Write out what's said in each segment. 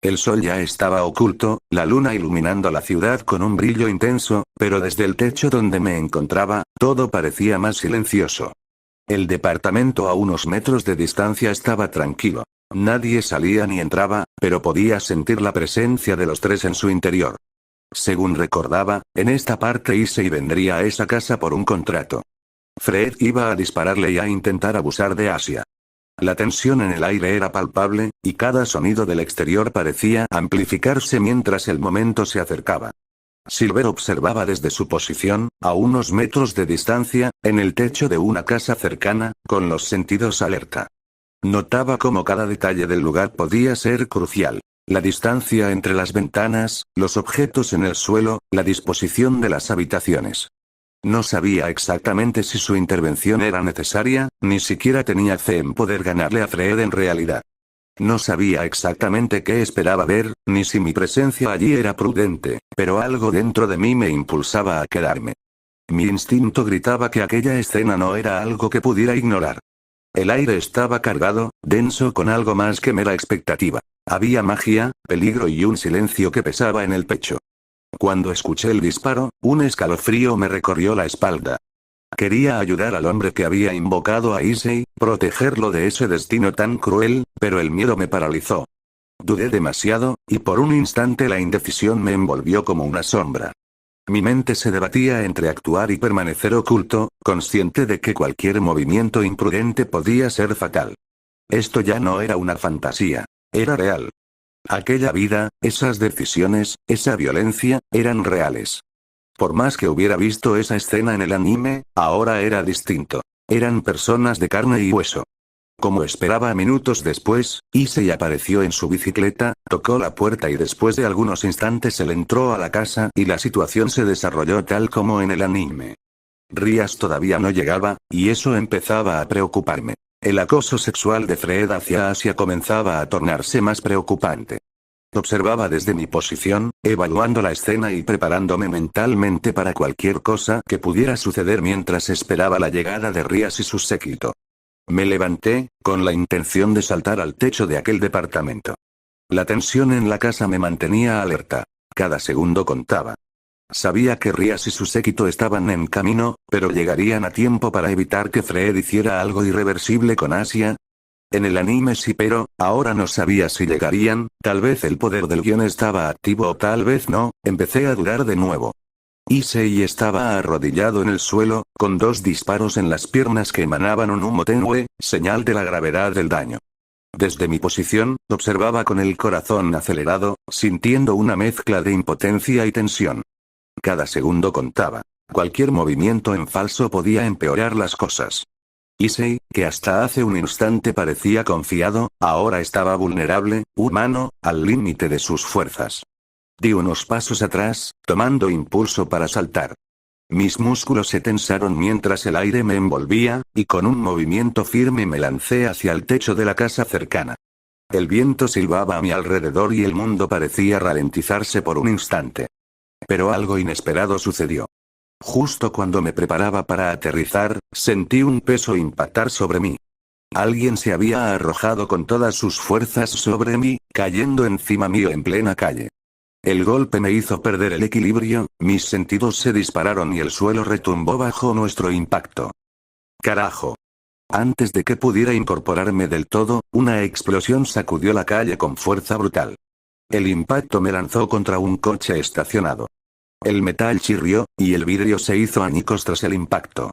El sol ya estaba oculto, la luna iluminando la ciudad con un brillo intenso, pero desde el techo donde me encontraba, todo parecía más silencioso. El departamento a unos metros de distancia estaba tranquilo. Nadie salía ni entraba, pero podía sentir la presencia de los tres en su interior. Según recordaba, en esta parte Issei vendría a esa casa por un contrato. Fred iba a dispararle y a intentar abusar de Asia. La tensión en el aire era palpable, y cada sonido del exterior parecía amplificarse mientras el momento se acercaba. Silver observaba desde su posición, a unos metros de distancia, en el techo de una casa cercana, con los sentidos alerta. Notaba cómo cada detalle del lugar podía ser crucial. La distancia entre las ventanas, los objetos en el suelo, la disposición de las habitaciones. No sabía exactamente si su intervención era necesaria, ni siquiera tenía fe en poder ganarle a Fred en realidad. No sabía exactamente qué esperaba ver, ni si mi presencia allí era prudente, pero algo dentro de mí me impulsaba a quedarme. Mi instinto gritaba que aquella escena no era algo que pudiera ignorar. El aire estaba cargado, denso con algo más que mera expectativa. Había magia, peligro y un silencio que pesaba en el pecho. Cuando escuché el disparo, un escalofrío me recorrió la espalda. Quería ayudar al hombre que había invocado a Issei, protegerlo de ese destino tan cruel, pero el miedo me paralizó. Dudé demasiado, y por un instante la indecisión me envolvió como una sombra. Mi mente se debatía entre actuar y permanecer oculto, consciente de que cualquier movimiento imprudente podía ser fatal. Esto ya no era una fantasía. Era real. Aquella vida, esas decisiones, esa violencia, eran reales. Por más que hubiera visto esa escena en el anime, ahora era distinto. Eran personas de carne y hueso. Como esperaba minutos después, Issei apareció en su bicicleta, tocó la puerta y después de algunos instantes él entró a la casa y la situación se desarrolló tal como en el anime. Rias todavía no llegaba, y eso empezaba a preocuparme. El acoso sexual de Fred hacia Asia comenzaba a tornarse más preocupante. Observaba desde mi posición, evaluando la escena y preparándome mentalmente para cualquier cosa que pudiera suceder mientras esperaba la llegada de Rias y su séquito. Me levanté, con la intención de saltar al techo de aquel departamento. La tensión en la casa me mantenía alerta. Cada segundo contaba. Sabía que Rias y su séquito estaban en camino, pero llegarían a tiempo para evitar que Fred hiciera algo irreversible con Asia. En el anime sí, pero ahora no sabía si llegarían, tal vez el poder del guión estaba activo o tal vez no, empecé a dudar de nuevo. Issei estaba arrodillado en el suelo, con dos disparos en las piernas que emanaban un humo tenue, señal de la gravedad del daño. Desde mi posición, observaba con el corazón acelerado, sintiendo una mezcla de impotencia y tensión. Cada segundo contaba. Cualquier movimiento en falso podía empeorar las cosas. Issei, que hasta hace un instante parecía confiado, ahora estaba vulnerable, humano, al límite de sus fuerzas. Di unos pasos atrás, tomando impulso para saltar. Mis músculos se tensaron mientras el aire me envolvía, y con un movimiento firme me lancé hacia el techo de la casa cercana. El viento silbaba a mi alrededor y el mundo parecía ralentizarse por un instante. Pero algo inesperado sucedió. Justo cuando me preparaba para aterrizar, sentí un peso impactar sobre mí. Alguien se había arrojado con todas sus fuerzas sobre mí, cayendo encima mío en plena calle. El golpe me hizo perder el equilibrio, mis sentidos se dispararon y el suelo retumbó bajo nuestro impacto. ¡Carajo! Antes de que pudiera incorporarme del todo, una explosión sacudió la calle con fuerza brutal. El impacto me lanzó contra un coche estacionado. El metal chirrió, y el vidrio se hizo añicos tras el impacto.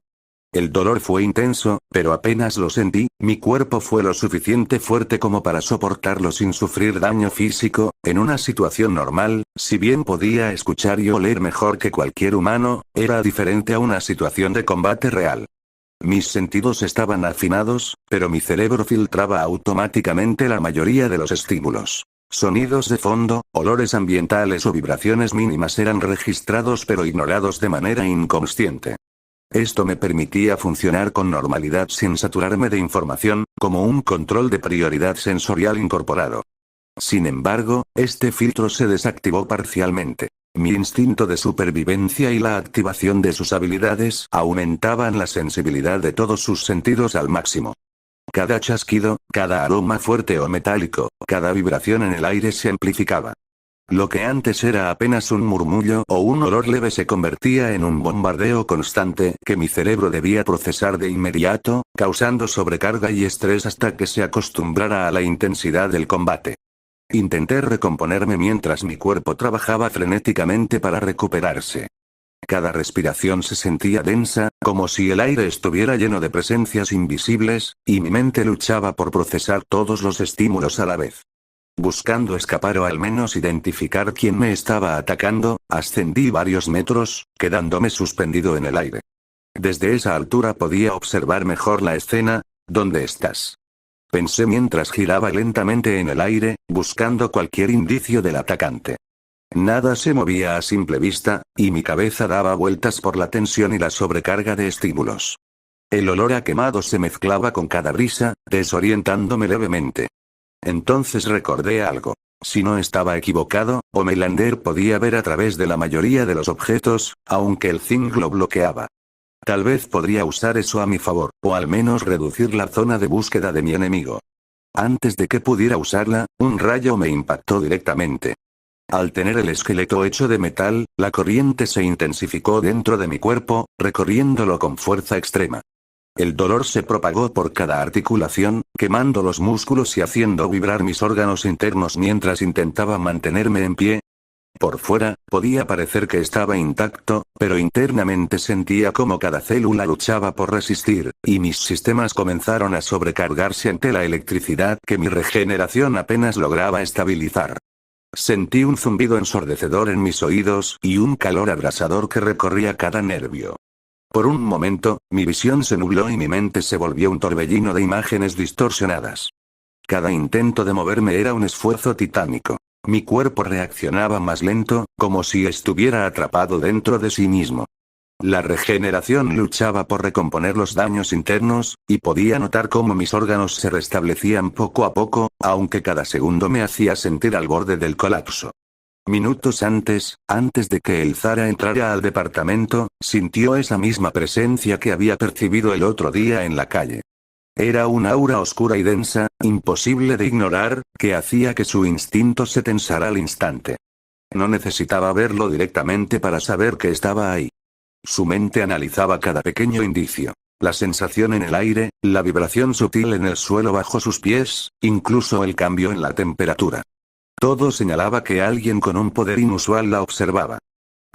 El dolor fue intenso, pero apenas lo sentí, mi cuerpo fue lo suficiente fuerte como para soportarlo sin sufrir daño físico. En una situación normal, si bien podía escuchar y oler mejor que cualquier humano, era diferente a una situación de combate real. Mis sentidos estaban afinados, pero mi cerebro filtraba automáticamente la mayoría de los estímulos. Sonidos de fondo, olores ambientales o vibraciones mínimas eran registrados pero ignorados de manera inconsciente. Esto me permitía funcionar con normalidad sin saturarme de información, como un control de prioridad sensorial incorporado. Sin embargo, este filtro se desactivó parcialmente. Mi instinto de supervivencia y la activación de sus habilidades aumentaban la sensibilidad de todos sus sentidos al máximo. Cada chasquido, cada aroma fuerte o metálico, cada vibración en el aire se amplificaba. Lo que antes era apenas un murmullo o un olor leve se convertía en un bombardeo constante que mi cerebro debía procesar de inmediato, causando sobrecarga y estrés hasta que se acostumbrara a la intensidad del combate. Intenté recomponerme mientras mi cuerpo trabajaba frenéticamente para recuperarse. Cada respiración se sentía densa, como si el aire estuviera lleno de presencias invisibles, y mi mente luchaba por procesar todos los estímulos a la vez. Buscando escapar o al menos identificar quién me estaba atacando, ascendí varios metros, quedándome suspendido en el aire. Desde esa altura podía observar mejor la escena. ¿Dónde estás?, pensé mientras giraba lentamente en el aire, buscando cualquier indicio del atacante. Nada se movía a simple vista, y mi cabeza daba vueltas por la tensión y la sobrecarga de estímulos. El olor a quemado se mezclaba con cada brisa, desorientándome levemente. Entonces recordé algo. Si no estaba equivocado, Homelander podía ver a través de la mayoría de los objetos, aunque el zinc lo bloqueaba. Tal vez podría usar eso a mi favor, o al menos reducir la zona de búsqueda de mi enemigo. Antes de que pudiera usarla, un rayo me impactó directamente. Al tener el esqueleto hecho de metal, la corriente se intensificó dentro de mi cuerpo, recorriéndolo con fuerza extrema. El dolor se propagó por cada articulación, quemando los músculos y haciendo vibrar mis órganos internos mientras intentaba mantenerme en pie. Por fuera, podía parecer que estaba intacto, pero internamente sentía como cada célula luchaba por resistir, y mis sistemas comenzaron a sobrecargarse ante la electricidad que mi regeneración apenas lograba estabilizar. Sentí un zumbido ensordecedor en mis oídos y un calor abrasador que recorría cada nervio. Por un momento, mi visión se nubló y mi mente se volvió un torbellino de imágenes distorsionadas. Cada intento de moverme era un esfuerzo titánico. Mi cuerpo reaccionaba más lento, como si estuviera atrapado dentro de sí mismo. La regeneración luchaba por recomponer los daños internos, y podía notar cómo mis órganos se restablecían poco a poco, aunque cada segundo me hacía sentir al borde del colapso. Minutos antes de que el Zara entrara al departamento, sintió esa misma presencia que había percibido el otro día en la calle. Era una aura oscura y densa, imposible de ignorar, que hacía que su instinto se tensara al instante. No necesitaba verlo directamente para saber que estaba ahí. Su mente analizaba cada pequeño indicio. La sensación en el aire, la vibración sutil en el suelo bajo sus pies, incluso el cambio en la temperatura. Todo señalaba que alguien con un poder inusual la observaba.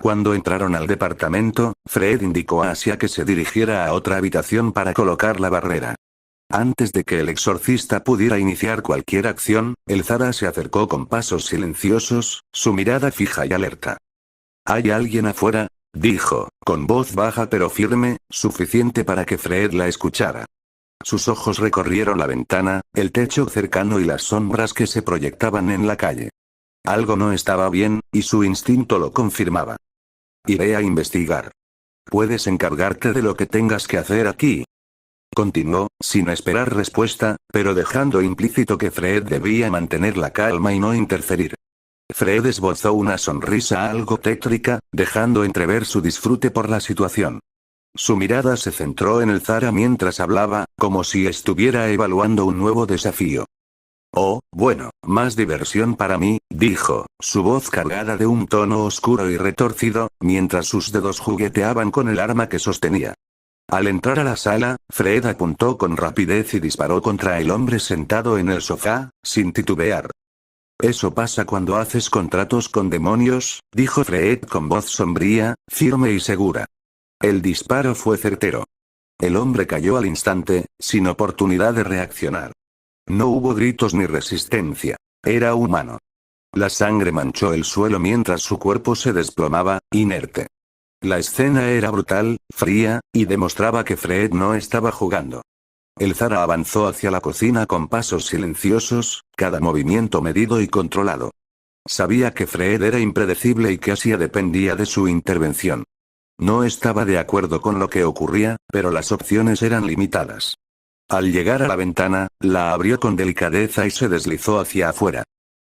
Cuando entraron al departamento, Fred indicó a Asia que se dirigiera a otra habitación para colocar la barrera. Antes de que el exorcista pudiera iniciar cualquier acción, el Zara se acercó con pasos silenciosos, su mirada fija y alerta. «¿Hay alguien afuera?», dijo, con voz baja pero firme, suficiente para que Fred la escuchara. Sus ojos recorrieron la ventana, el techo cercano y las sombras que se proyectaban en la calle. Algo no estaba bien, y su instinto lo confirmaba. «Iré a investigar. Puedes encargarte de lo que tengas que hacer aquí», continuó, sin esperar respuesta, pero dejando implícito que Fred debía mantener la calma y no interferir. Fred esbozó una sonrisa algo tétrica, dejando entrever su disfrute por la situación. Su mirada se centró en el Zara mientras hablaba, como si estuviera evaluando un nuevo desafío. «Oh, bueno, más diversión para mí», dijo, su voz cargada de un tono oscuro y retorcido, mientras sus dedos jugueteaban con el arma que sostenía. Al entrar a la sala, Fred apuntó con rapidez y disparó contra el hombre sentado en el sofá, sin titubear. «Eso pasa cuando haces contratos con demonios», dijo Fred con voz sombría, firme y segura. El disparo fue certero. El hombre cayó al instante, sin oportunidad de reaccionar. No hubo gritos ni resistencia. Era humano. La sangre manchó el suelo mientras su cuerpo se desplomaba, inerte. La escena era brutal, fría, y demostraba que Fred no estaba jugando. El Zara avanzó hacia la cocina con pasos silenciosos, cada movimiento medido y controlado. Sabía que Fred era impredecible y que Asia dependía de su intervención. No estaba de acuerdo con lo que ocurría, pero las opciones eran limitadas. Al llegar a la ventana, la abrió con delicadeza y se deslizó hacia afuera.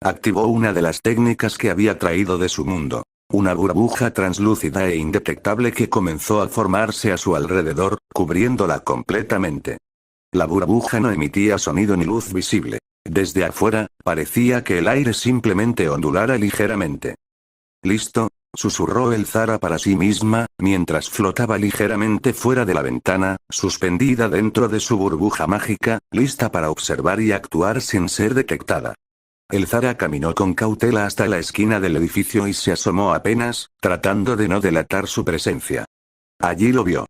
Activó una de las técnicas que había traído de su mundo. Una burbuja translúcida e indetectable que comenzó a formarse a su alrededor, cubriéndola completamente. La burbuja no emitía sonido ni luz visible. Desde afuera, parecía que el aire simplemente ondulara ligeramente. «¿Listo?», susurró el Zara para sí misma, mientras flotaba ligeramente fuera de la ventana, suspendida dentro de su burbuja mágica, lista para observar y actuar sin ser detectada. El Zara caminó con cautela hasta la esquina del edificio y se asomó apenas, tratando de no delatar su presencia. Allí lo vio.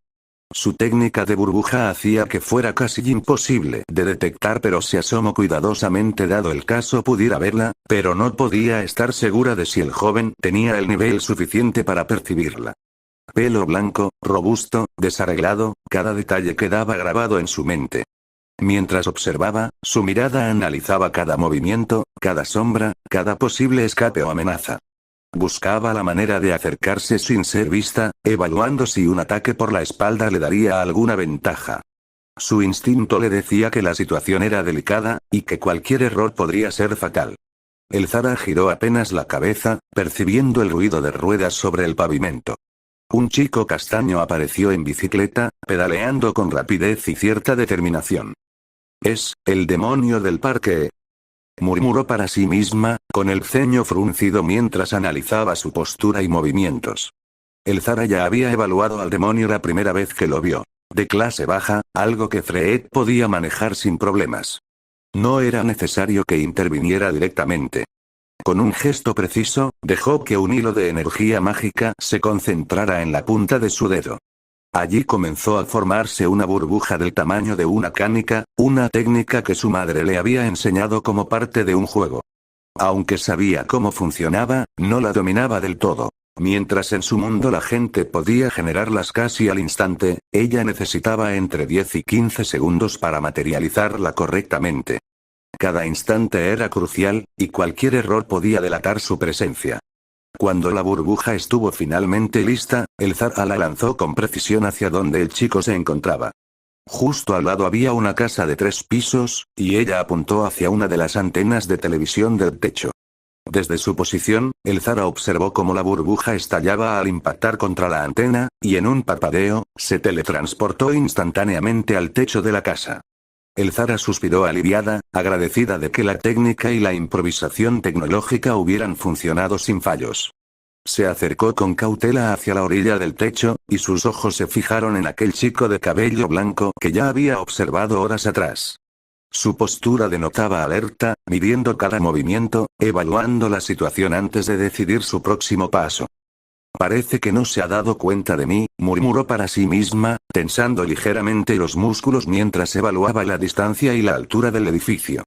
Su técnica de burbuja hacía que fuera casi imposible de detectar, pero se asomó cuidadosamente dado el caso pudiera verla, pero no podía estar segura de si el joven tenía el nivel suficiente para percibirla. Pelo blanco, robusto, desarreglado, cada detalle quedaba grabado en su mente. Mientras observaba, su mirada analizaba cada movimiento, cada sombra, cada posible escape o amenaza. Buscaba la manera de acercarse sin ser vista, evaluando si un ataque por la espalda le daría alguna ventaja. Su instinto le decía que la situación era delicada, y que cualquier error podría ser fatal. El Zara giró apenas la cabeza, percibiendo el ruido de ruedas sobre el pavimento. Un chico castaño apareció en bicicleta, pedaleando con rapidez y cierta determinación. «Es el demonio del parque», murmuró para sí misma, con el ceño fruncido mientras analizaba su postura y movimientos. El Zara ya había evaluado al demonio la primera vez que lo vio. De clase baja, algo que Freud podía manejar sin problemas. No era necesario que interviniera directamente. Con un gesto preciso, dejó que un hilo de energía mágica se concentrara en la punta de su dedo. Allí comenzó a formarse una burbuja del tamaño de una canica, una técnica que su madre le había enseñado como parte de un juego. Aunque sabía cómo funcionaba, no la dominaba del todo. Mientras en su mundo la gente podía generarlas casi al instante, ella necesitaba entre 10 y 15 segundos para materializarla correctamente. Cada instante era crucial, y cualquier error podía delatar su presencia. Cuando la burbuja estuvo finalmente lista, el Zara la lanzó con precisión hacia donde el chico se encontraba. Justo al lado había una casa de 3 pisos, y ella apuntó hacia una de las antenas de televisión del techo. Desde su posición, el Zara observó cómo la burbuja estallaba al impactar contra la antena, y en un parpadeo, se teletransportó instantáneamente al techo de la casa. El Zara suspiró aliviada, agradecida de que la técnica y la improvisación tecnológica hubieran funcionado sin fallos. Se acercó con cautela hacia la orilla del techo, y sus ojos se fijaron en aquel chico de cabello blanco que ya había observado horas atrás. Su postura denotaba alerta, midiendo cada movimiento, evaluando la situación antes de decidir su próximo paso. «Parece que no se ha dado cuenta de mí», murmuró para sí misma, tensando ligeramente los músculos mientras evaluaba la distancia y la altura del edificio.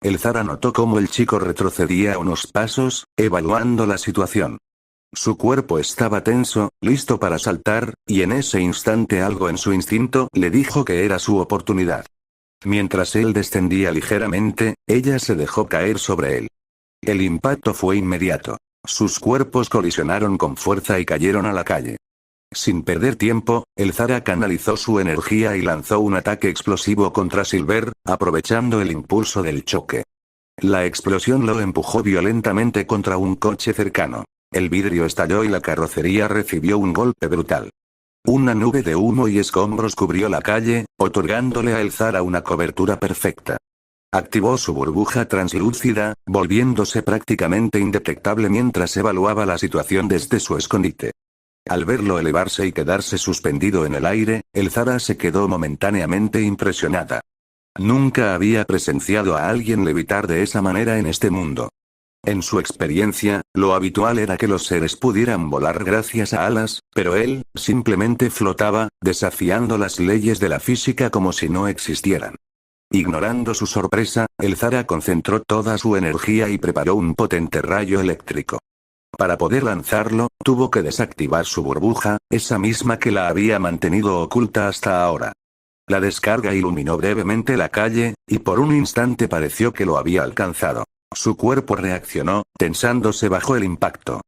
El Zara notó cómo el chico retrocedía unos pasos, evaluando la situación. Su cuerpo estaba tenso, listo para saltar, y en ese instante algo en su instinto le dijo que era su oportunidad. Mientras él descendía ligeramente, ella se dejó caer sobre él. El impacto fue inmediato. Sus cuerpos colisionaron con fuerza y cayeron a la calle. Sin perder tiempo, el Zara canalizó su energía y lanzó un ataque explosivo contra Silver, aprovechando el impulso del choque. La explosión lo empujó violentamente contra un coche cercano. El vidrio estalló y la carrocería recibió un golpe brutal. Una nube de humo y escombros cubrió la calle, otorgándole a el Zara una cobertura perfecta. Activó su burbuja translúcida, volviéndose prácticamente indetectable mientras evaluaba la situación desde su escondite. Al verlo elevarse y quedarse suspendido en el aire, el Zara se quedó momentáneamente impresionada. Nunca había presenciado a alguien levitar de esa manera en este mundo. En su experiencia, lo habitual era que los seres pudieran volar gracias a alas, pero él, simplemente flotaba, desafiando las leyes de la física como si no existieran. Ignorando su sorpresa, el Zara concentró toda su energía y preparó un potente rayo eléctrico. Para poder lanzarlo, tuvo que desactivar su burbuja, esa misma que la había mantenido oculta hasta ahora. La descarga iluminó brevemente la calle, y por un instante pareció que lo había alcanzado. Su cuerpo reaccionó, tensándose bajo el impacto.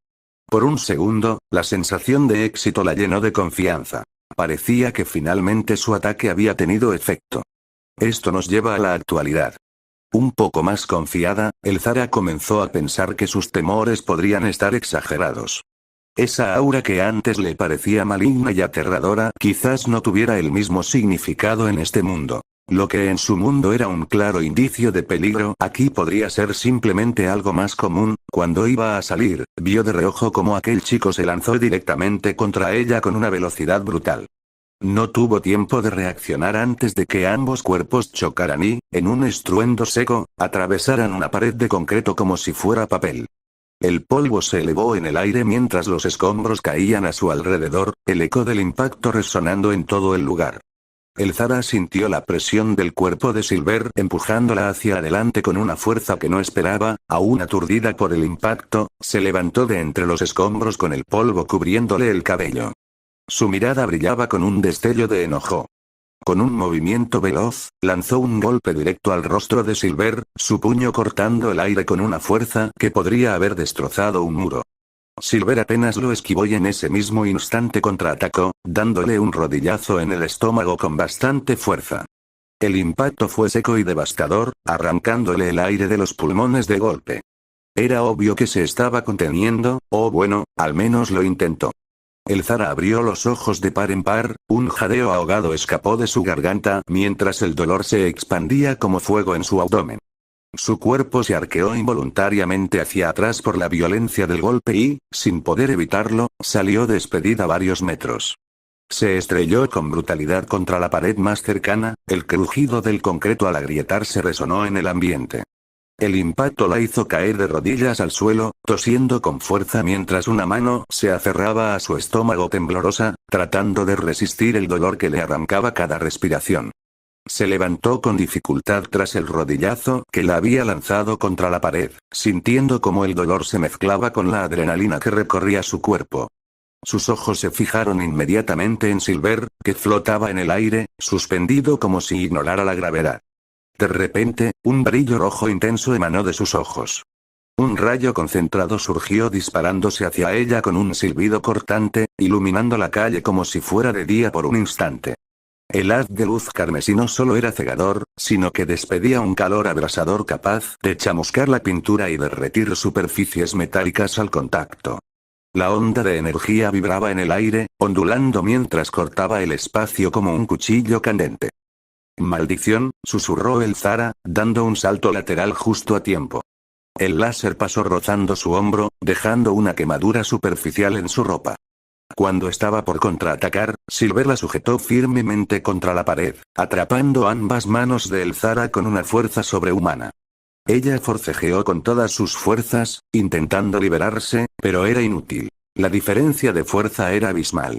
Por un segundo, la sensación de éxito la llenó de confianza. Parecía que finalmente su ataque había tenido efecto. Esto nos lleva a la actualidad. Un poco más confiada, el Zara comenzó a pensar que sus temores podrían estar exagerados. Esa aura que antes le parecía maligna y aterradora quizás no tuviera el mismo significado en este mundo. Lo que en su mundo era un claro indicio de peligro, aquí podría ser simplemente algo más común. Cuando iba a salir, vio de reojo cómo aquel chico se lanzó directamente contra ella con una velocidad brutal. No tuvo tiempo de reaccionar antes de que ambos cuerpos chocaran y, en un estruendo seco, atravesaran una pared de concreto como si fuera papel. El polvo se elevó en el aire mientras los escombros caían a su alrededor, el eco del impacto resonando en todo el lugar. El Zara sintió la presión del cuerpo de Silver empujándola hacia adelante con una fuerza que no esperaba, aún aturdida por el impacto, se levantó de entre los escombros con el polvo cubriéndole el cabello. Su mirada brillaba con un destello de enojo. Con un movimiento veloz, lanzó un golpe directo al rostro de Silver, su puño cortando el aire con una fuerza que podría haber destrozado un muro. Silver apenas lo esquivó y en ese mismo instante contraatacó, dándole un rodillazo en el estómago con bastante fuerza. El impacto fue seco y devastador, arrancándole el aire de los pulmones de golpe. Era obvio que se estaba conteniendo, o bueno, al menos lo intentó. El Zara abrió los ojos de par en par, un jadeo ahogado escapó de su garganta mientras el dolor se expandía como fuego en su abdomen. Su cuerpo se arqueó involuntariamente hacia atrás por la violencia del golpe y, sin poder evitarlo, salió despedida varios metros. Se estrelló con brutalidad contra la pared más cercana, el crujido del concreto al agrietarse resonó en el ambiente. El impacto la hizo caer de rodillas al suelo, tosiendo con fuerza mientras una mano se aferraba a su estómago temblorosa, tratando de resistir el dolor que le arrancaba cada respiración. Se levantó con dificultad tras el rodillazo que la había lanzado contra la pared, sintiendo cómo el dolor se mezclaba con la adrenalina que recorría su cuerpo. Sus ojos se fijaron inmediatamente en Silver, que flotaba en el aire, suspendido como si ignorara la gravedad. De repente, un brillo rojo intenso emanó de sus ojos. Un rayo concentrado surgió disparándose hacia ella con un silbido cortante, iluminando la calle como si fuera de día por un instante. El haz de luz carmesí no solo era cegador, sino que despedía un calor abrasador capaz de chamuscar la pintura y derretir superficies metálicas al contacto. La onda de energía vibraba en el aire, ondulando mientras cortaba el espacio como un cuchillo candente. «Maldición», susurró el Zara, dando un salto lateral justo a tiempo. El láser pasó rozando su hombro, dejando una quemadura superficial en su ropa. Cuando estaba por contraatacar, Silver la sujetó firmemente contra la pared, atrapando ambas manos de el Zara con una fuerza sobrehumana. Ella forcejeó con todas sus fuerzas, intentando liberarse, pero era inútil. La diferencia de fuerza era abismal.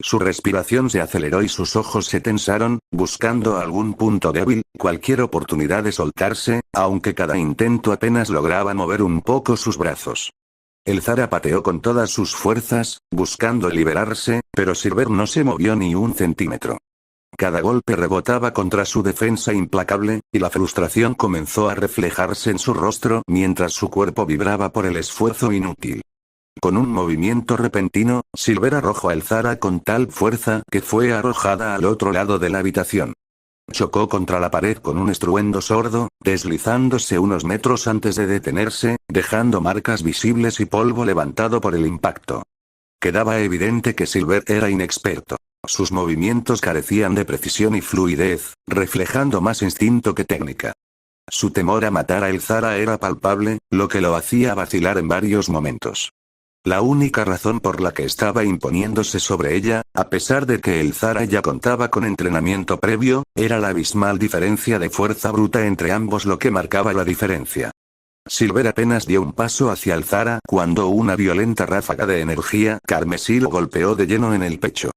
Su respiración se aceleró y sus ojos se tensaron, buscando algún punto débil, cualquier oportunidad de soltarse, aunque cada intento apenas lograba mover un poco sus brazos. El Zara pateó con todas sus fuerzas, buscando liberarse, pero Silver no se movió ni un centímetro. Cada golpe rebotaba contra su defensa implacable, y la frustración comenzó a reflejarse en su rostro mientras su cuerpo vibraba por el esfuerzo inútil. Con un movimiento repentino, Silver arrojó al Zara con tal fuerza que fue arrojada al otro lado de la habitación. Chocó contra la pared con un estruendo sordo, deslizándose unos metros antes de detenerse, dejando marcas visibles y polvo levantado por el impacto. Quedaba evidente que Silver era inexperto. Sus movimientos carecían de precisión y fluidez, reflejando más instinto que técnica. Su temor a matar a el Zara era palpable, lo que lo hacía vacilar en varios momentos. La única razón por la que estaba imponiéndose sobre ella, a pesar de que el Zara ya contaba con entrenamiento previo, era la abismal diferencia de fuerza bruta entre ambos lo que marcaba la diferencia. Silver apenas dio un paso hacia el Zara cuando una violenta ráfaga de energía carmesí lo golpeó de lleno en el pecho.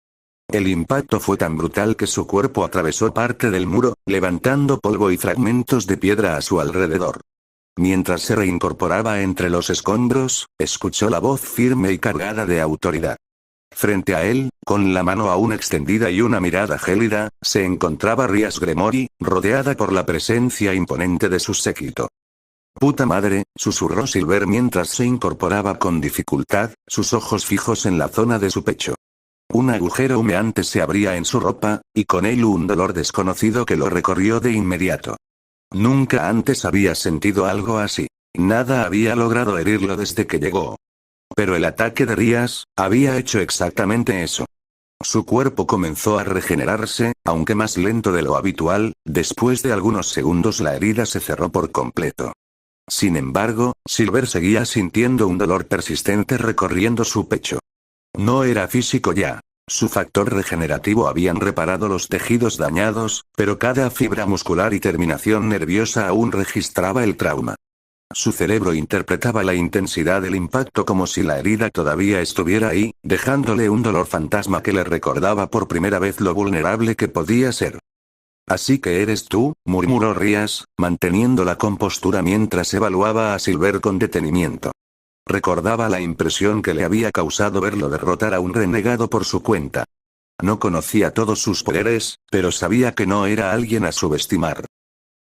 El impacto fue tan brutal que su cuerpo atravesó parte del muro, levantando polvo y fragmentos de piedra a su alrededor. Mientras se reincorporaba entre los escombros, escuchó la voz firme y cargada de autoridad. Frente a él, con la mano aún extendida y una mirada gélida, se encontraba Rias Gremory, rodeada por la presencia imponente de su séquito. «Puta madre», susurró Silver mientras se incorporaba con dificultad, sus ojos fijos en la zona de su pecho. Un agujero humeante se abría en su ropa, y con él un dolor desconocido que lo recorrió de inmediato. Nunca antes había sentido algo así. Nada había logrado herirlo desde que llegó. Pero el ataque de Rias había hecho exactamente eso. Su cuerpo comenzó a regenerarse, aunque más lento de lo habitual. Después de algunos segundos la herida se cerró por completo. Sin embargo, Silver seguía sintiendo un dolor persistente recorriendo su pecho. No era físico ya. Su factor regenerativo habían reparado los tejidos dañados, pero cada fibra muscular y terminación nerviosa aún registraba el trauma. Su cerebro interpretaba la intensidad del impacto como si la herida todavía estuviera ahí, dejándole un dolor fantasma que le recordaba por primera vez lo vulnerable que podía ser. «Así que eres tú», murmuró Rías, manteniendo la compostura mientras evaluaba a Silver con detenimiento. Recordaba la impresión que le había causado verlo derrotar a un renegado por su cuenta. No conocía todos sus poderes, pero sabía que no era alguien a subestimar.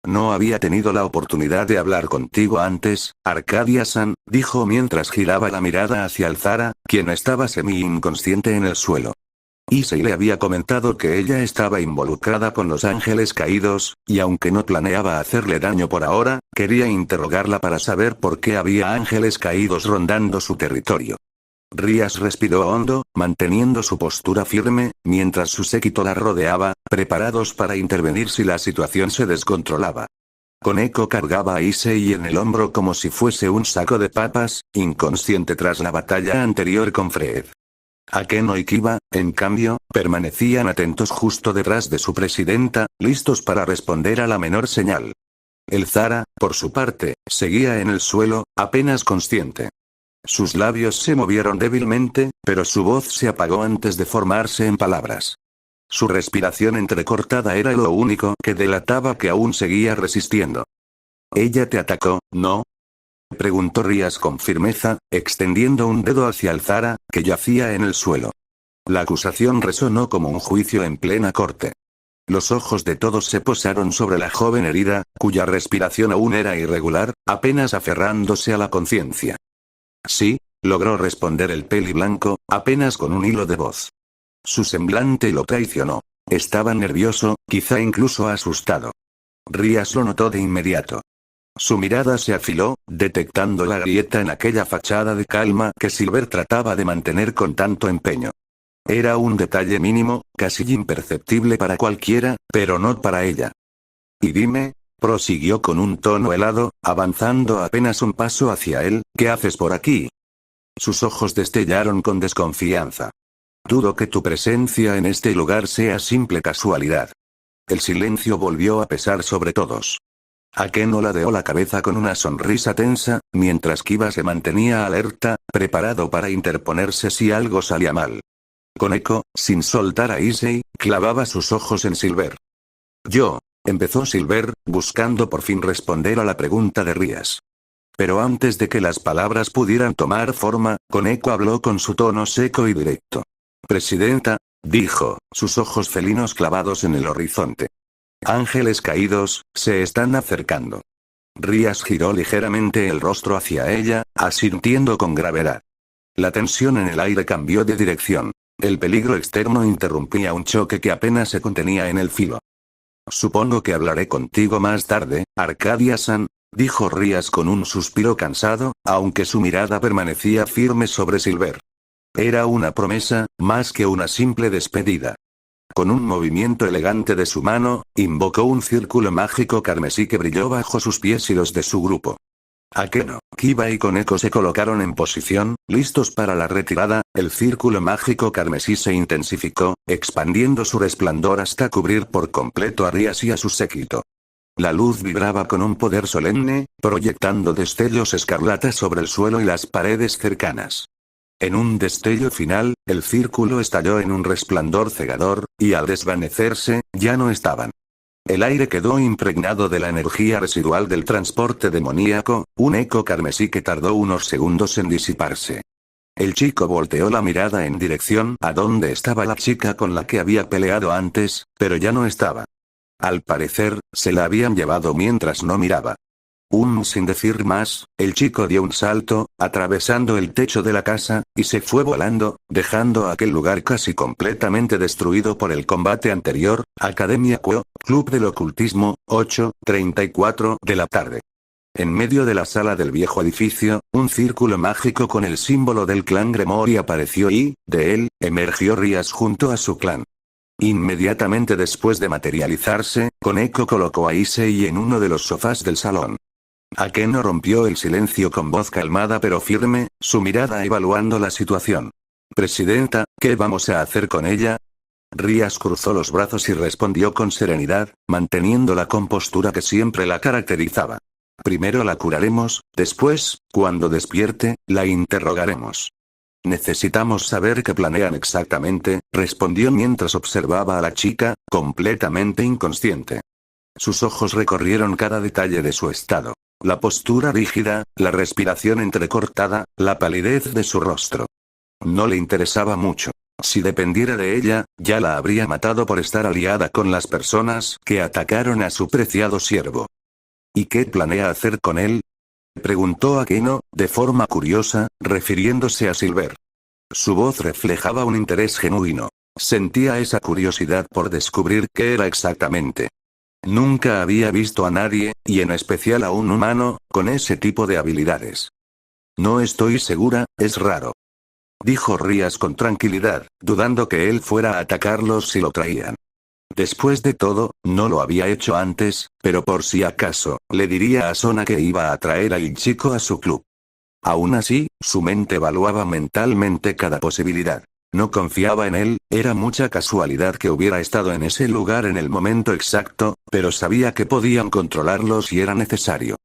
«No había tenido la oportunidad de hablar contigo antes, Arcadia-san», dijo mientras giraba la mirada hacia el Zara, quien estaba semi-inconsciente en el suelo. Issei le había comentado que ella estaba involucrada con los ángeles caídos, y aunque no planeaba hacerle daño por ahora, quería interrogarla para saber por qué había ángeles caídos rondando su territorio. Rías respiró hondo, manteniendo su postura firme, mientras su séquito la rodeaba, preparados para intervenir si la situación se descontrolaba. Koneko cargaba a Issei en el hombro como si fuese un saco de papas, inconsciente tras la batalla anterior con Fred. Akeno y Kiba, en cambio, permanecían atentos justo detrás de su presidenta, listos para responder a la menor señal. El Zara, por su parte, seguía en el suelo, apenas consciente. Sus labios se movieron débilmente, pero su voz se apagó antes de formarse en palabras. Su respiración entrecortada era lo único que delataba que aún seguía resistiendo. «¿Ella te atacó, no?», preguntó Rías con firmeza, extendiendo un dedo hacia el Zara, que yacía en el suelo. La acusación resonó como un juicio en plena corte. Los ojos de todos se posaron sobre la joven herida, cuya respiración aún era irregular, apenas aferrándose a la conciencia. «Sí», logró responder el peliblanco, apenas con un hilo de voz. Su semblante lo traicionó. Estaba nervioso, quizá incluso asustado. Rías lo notó de inmediato. Su mirada se afiló, detectando la grieta en aquella fachada de calma que Silver trataba de mantener con tanto empeño. Era un detalle mínimo, casi imperceptible para cualquiera, pero no para ella. «Y dime», prosiguió con un tono helado, avanzando apenas un paso hacia él, «¿qué haces por aquí?». Sus ojos destellaron con desconfianza. «Dudo que tu presencia en este lugar sea simple casualidad». El silencio volvió a pesar sobre todos. Akeno ladeó la cabeza con una sonrisa tensa, mientras Kiba se mantenía alerta, preparado para interponerse si algo salía mal. Koneko, sin soltar a Issei, clavaba sus ojos en Silver. «Yo», empezó Silver, buscando por fin responder a la pregunta de Rías. Pero antes de que las palabras pudieran tomar forma, Koneko habló con su tono seco y directo. «Presidenta», dijo, sus ojos felinos clavados en el horizonte. «Ángeles caídos, se están acercando». Rías giró ligeramente el rostro hacia ella, asintiendo con gravedad. La tensión en el aire cambió de dirección. El peligro externo interrumpía un choque que apenas se contenía en el filo. «Supongo que hablaré contigo más tarde, Arcadia-san», dijo Rías con un suspiro cansado, aunque su mirada permanecía firme sobre Silver. Era una promesa, más que una simple despedida. Con un movimiento elegante de su mano, invocó un círculo mágico carmesí que brilló bajo sus pies y los de su grupo. Akeno, Kiba y Koneko se colocaron en posición, listos para la retirada. El círculo mágico carmesí se intensificó, expandiendo su resplandor hasta cubrir por completo a Rías y a su séquito. La luz vibraba con un poder solemne, proyectando destellos escarlatas sobre el suelo y las paredes cercanas. En un destello final, el círculo estalló en un resplandor cegador, y al desvanecerse, ya no estaban. El aire quedó impregnado de la energía residual del transporte demoníaco, un eco carmesí que tardó unos segundos en disiparse. El chico volteó la mirada en dirección a donde estaba la chica con la que había peleado antes, pero ya no estaba. Al parecer, se la habían llevado mientras no miraba. Sin decir más, el chico dio un salto, atravesando el techo de la casa, y se fue volando, dejando aquel lugar casi completamente destruido por el combate anterior. Academia Kuo, Club del Ocultismo, 8:34 de la tarde. En medio de la sala del viejo edificio, un círculo mágico con el símbolo del clan Gremory apareció y, de él, emergió Rías junto a su clan. Inmediatamente después de materializarse, Koneko colocó a Issei en uno de los sofás del salón. Akeno rompió el silencio con voz calmada pero firme, su mirada evaluando la situación. Presidenta, ¿qué vamos a hacer con ella? Rías cruzó los brazos y respondió con serenidad, manteniendo la compostura que siempre la caracterizaba. Primero la curaremos, después, cuando despierte, la interrogaremos. Necesitamos saber qué planean exactamente, respondió mientras observaba a la chica, completamente inconsciente. Sus ojos recorrieron cada detalle de su estado. La postura rígida, la respiración entrecortada, la palidez de su rostro. No le interesaba mucho. Si dependiera de ella, ya la habría matado por estar aliada con las personas que atacaron a su preciado siervo. ¿Y qué planea hacer con él? Preguntó Akeno, de forma curiosa, refiriéndose a Silver. Su voz reflejaba un interés genuino. Sentía esa curiosidad por descubrir qué era exactamente. Nunca había visto a nadie, y en especial a un humano, con ese tipo de habilidades. No estoy segura, es raro. Dijo Rías con tranquilidad, dudando que él fuera a atacarlos si lo traían. Después de todo, no lo había hecho antes, pero por si acaso, le diría a Sona que iba a traer al chico a su club. Aún así, su mente evaluaba mentalmente cada posibilidad. No confiaba en él, era mucha casualidad que hubiera estado en ese lugar en el momento exacto, pero sabía que podían controlarlo si era necesario.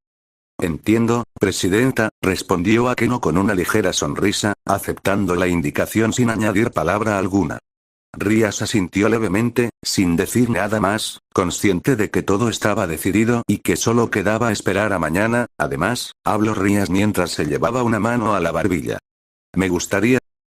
Entiendo, presidenta, respondió Akeno con una ligera sonrisa, aceptando la indicación sin añadir palabra alguna. Rías asintió levemente, sin decir nada más, consciente de que todo estaba decidido y que solo quedaba esperar a mañana. Además, habló Rías mientras se llevaba una mano a la barbilla. Me gustaría